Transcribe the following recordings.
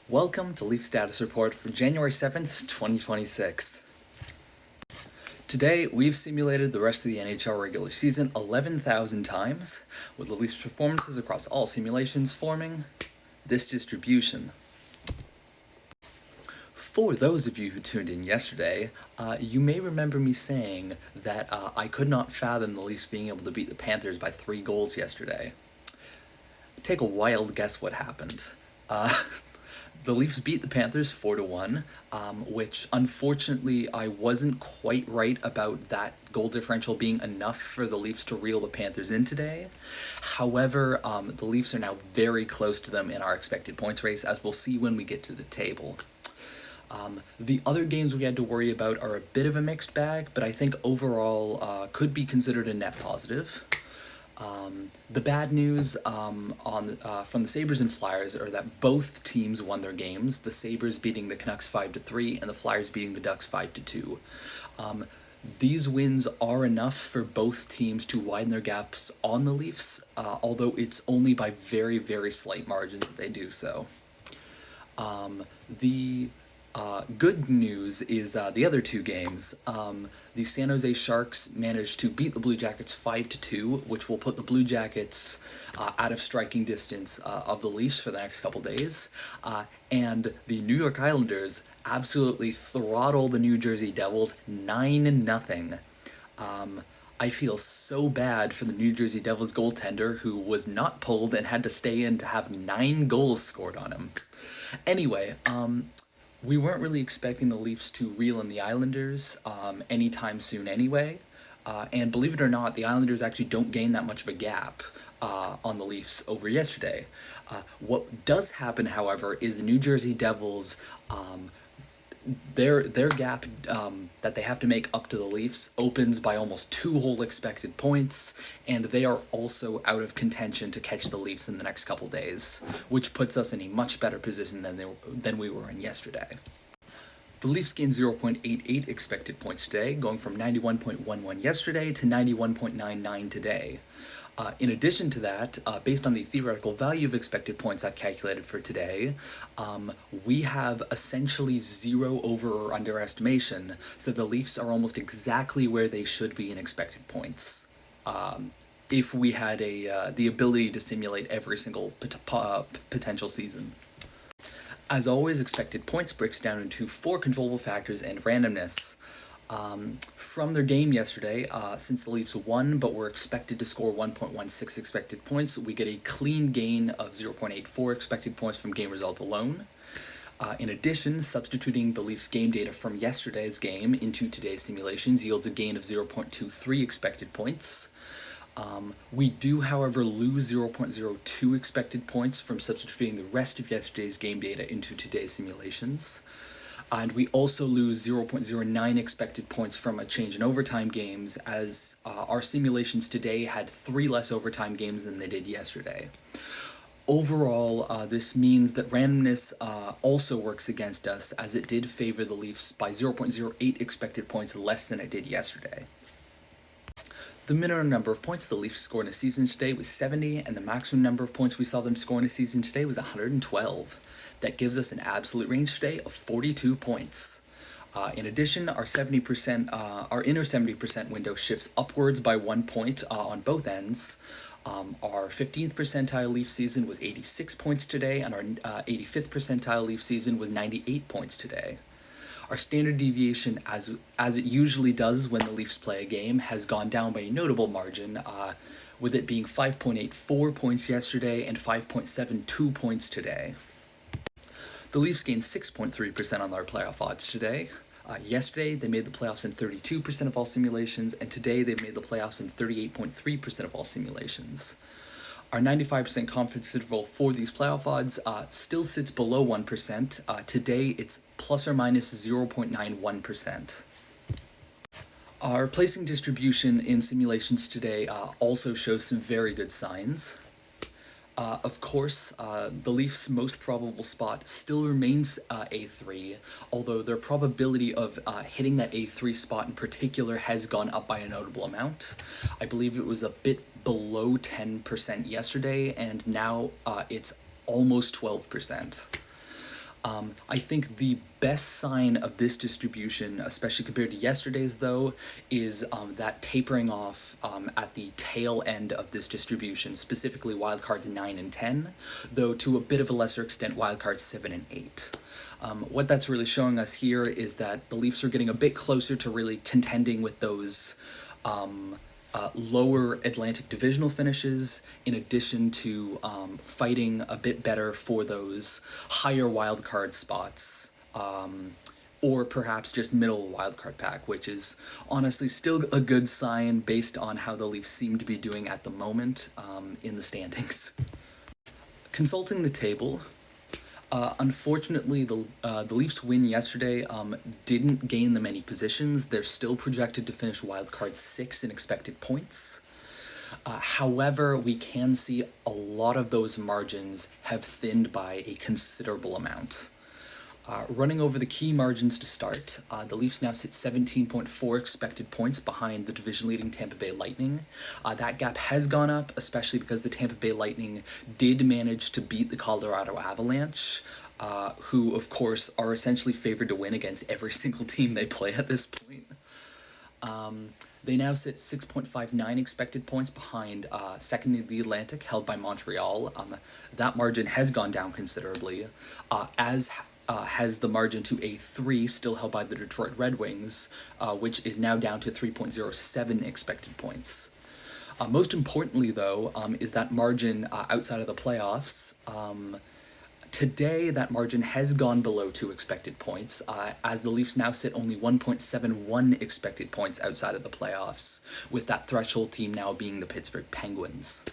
Welcome to Leaf Status Report for January 7th, 2026. Today, we've simulated the rest of the NHL regular season 11,000 times, with the Leafs' performances across all simulations forming this distribution. For those of you who tuned in yesterday, you may remember me saying that I could not fathom the Leafs being able to beat the Panthers by 3 goals yesterday. Take a wild guess what happened. The Leafs beat the Panthers 4-1, which unfortunately I wasn't quite right about that goal differential being enough for the Leafs to reel the Panthers in today. However, the Leafs are now very close to them in our expected points race, as we'll see when we get to the table. The other games we had to worry about are a bit of a mixed bag, but I think overall could be considered a net positive. The bad news from the Sabres and Flyers are that both teams won their games, the Sabres beating the Canucks 5-3 and the Flyers beating the Ducks 5-2. These wins are enough for both teams to widen their gaps on the Leafs, although it's only by very, very slight margins that they do so. The good news is the other two games. The San Jose Sharks managed to beat the Blue Jackets 5-2, which will put the Blue Jackets out of striking distance of the Leafs for the next couple days. And the New York Islanders absolutely throttle the New Jersey Devils 9-0. I feel so bad for the New Jersey Devils goaltender who was not pulled and had to stay in to have 9 goals scored on him. Anyway, we weren't really expecting the Leafs to reel in the Islanders anytime soon anyway, and believe it or not, the Islanders actually don't gain that much of a gap on the Leafs over yesterday. What does happen, however, is the New Jersey Devils, their gap that they have to make up to the Leafs opens by almost 2 whole expected points, and they are also out of contention to catch the Leafs in the next couple days, which puts us in a much better position than we were in yesterday. The Leafs gained 0.88 expected points today, going from 91.11 yesterday to 91.99 today. In addition to that, based on the theoretical value of expected points I've calculated for today, we have essentially 0 over or underestimation, so the Leafs are almost exactly where they should be in expected points. If we had the ability to simulate every single potential season. As always, expected points breaks down into 4 controllable factors and randomness. From their game yesterday, since the Leafs won but were expected to score 1.16 expected points, we get a clean gain of 0.84 expected points from game result alone. In addition, substituting the Leafs game data from yesterday's game into today's simulations yields a gain of 0.23 expected points. We do, however, lose 0.02 expected points from substituting the rest of yesterday's game data into today's simulations. And we also lose 0.09 expected points from a change in overtime games, as our simulations today had 3 less overtime games than they did yesterday. Overall, this means that randomness also works against us, as it did favor the Leafs by 0.08 expected points less than it did yesterday. The minimum number of points the Leafs scored in a season today was 70, and the maximum number of points we saw them score in a season today was 112. That gives us an absolute range today of 42 points. In addition, our inner 70% window shifts upwards by 1 point on both ends. Our 15th percentile Leaf season was 86 points today, and our 85th percentile Leaf season was 98 points today. Our standard deviation, as it usually does when the Leafs play a game, has gone down by a notable margin, with it being 5.84 points yesterday and 5.72 points today. The Leafs gained 6.3% on their playoff odds today. Yesterday, they made the playoffs in 32% of all simulations, and today they've made the playoffs in 38.3% of all simulations. Our 95% confidence interval for these playoff odds still sits below 1%. Today, it's plus or minus 0.91%. Our placing distribution in simulations today also shows some very good signs. Of course, the Leafs' most probable spot still remains A3, although their probability of hitting that A3 spot in particular has gone up by a notable amount. I believe it was a bit below 10% yesterday, and now it's almost 12%. I think the best sign of this distribution, especially compared to yesterday's, though, is that tapering off at the tail end of this distribution, specifically wildcards 9 and 10, though to a bit of a lesser extent wildcards 7 and 8. What that's really showing us here is that the Leafs are getting a bit closer to really contending with those lower Atlantic divisional finishes, in addition to fighting a bit better for those higher wildcard spots, or perhaps just middle wildcard pack, which is honestly still a good sign based on how the Leafs seem to be doing at the moment in the standings. Consulting the table, unfortunately, the Leafs' win yesterday didn't gain them any positions. They're still projected to finish wildcard 6 in expected points. However, we can see a lot of those margins have thinned by a considerable amount. Running over the key margins to start, the Leafs now sit 17.4 expected points behind the division-leading Tampa Bay Lightning. That gap has gone up, especially because the Tampa Bay Lightning did manage to beat the Colorado Avalanche, who, of course, are essentially favored to win against every single team they play at this point. They now sit 6.59 expected points behind second in the Atlantic, held by Montreal. That margin has gone down considerably, as has the margin to A3, still held by the Detroit Red Wings, which is now down to 3.07 expected points. Most importantly, though, is that margin outside of the playoffs. Today, that margin has gone below 2 expected points, as the Leafs now sit only 1.71 expected points outside of the playoffs, with that threshold team now being the Pittsburgh Penguins.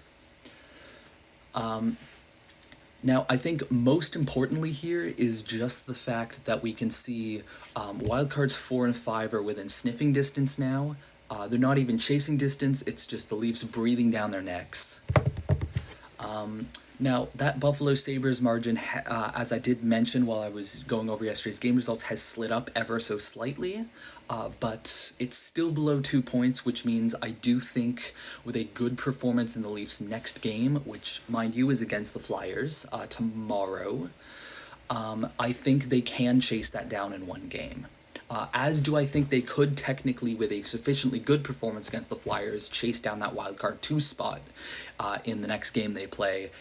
Now, I think most importantly here is just the fact that we can see wildcards 4 and 5 are within sniffing distance now. They're not even chasing distance, it's just the Leafs breathing down their necks. Now, that Buffalo Sabres margin, as I did mention while I was going over yesterday's game results, has slid up ever so slightly, but it's still below 2 points, which means I do think with a good performance in the Leafs' next game, which, mind you, is against the Flyers tomorrow, I think they can chase that down in one game. As do I think they could technically, with a sufficiently good performance against the Flyers, chase down that wildcard 2 spot in the next game they play,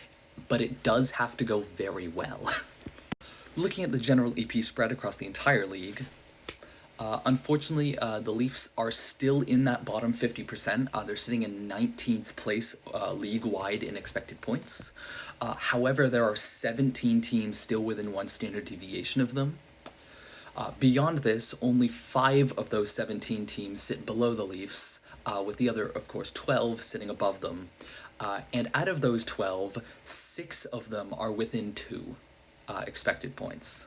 but it does have to go very well. Looking at the general EP spread across the entire league, unfortunately, the Leafs are still in that bottom 50%. They're sitting in 19th place league-wide in expected points. However, there are 17 teams still within one standard deviation of them. Beyond this, only 5 of those 17 teams sit below the Leafs, with the other, of course, 12 sitting above them. And out of those 12, 6 of them are within 2 expected points.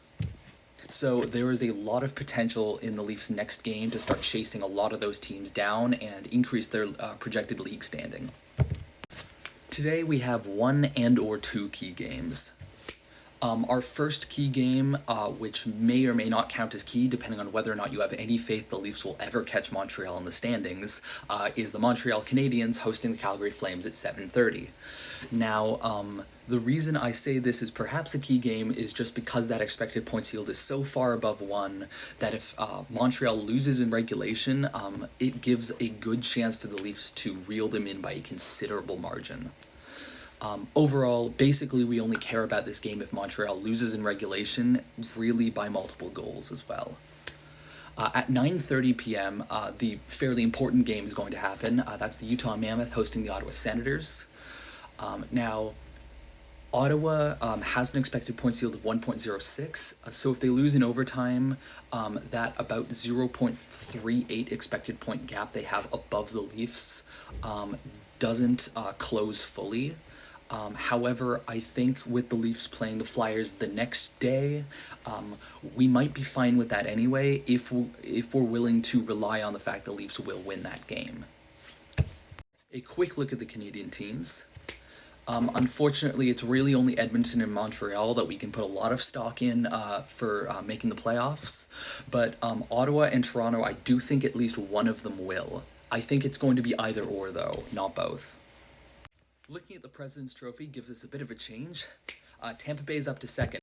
So there is a lot of potential in the Leafs' next game to start chasing a lot of those teams down and increase their projected league standing. Today we have 1 and/or 2 key games. Our first key game, which may or may not count as key, depending on whether or not you have any faith the Leafs will ever catch Montreal in the standings, is the Montreal Canadiens hosting the Calgary Flames at 7:30. Now, the reason I say this is perhaps a key game is just because that expected points yield is so far above 1 that if Montreal loses in regulation, it gives a good chance for the Leafs to reel them in by a considerable margin. Overall, basically, we only care about this game if Montreal loses in regulation, really by multiple goals as well. At 9:30 p.m., the fairly important game is going to happen. That's the Utah Mammoth hosting the Ottawa Senators. Now, Ottawa has an expected points yield of 1.06, so if they lose in overtime, that about 0.38 expected point gap they have above the Leafs doesn't close fully. However, I think with the Leafs playing the Flyers the next day, we might be fine with that anyway if we're willing to rely on the fact the Leafs will win that game. A quick look at the Canadian teams. Unfortunately, it's really only Edmonton and Montreal that we can put a lot of stock in for making the playoffs, but Ottawa and Toronto, I do think at least one of them will. I think it's going to be either or, though, not both. Looking at the President's Trophy gives us a bit of a change. Tampa Bay is up to second.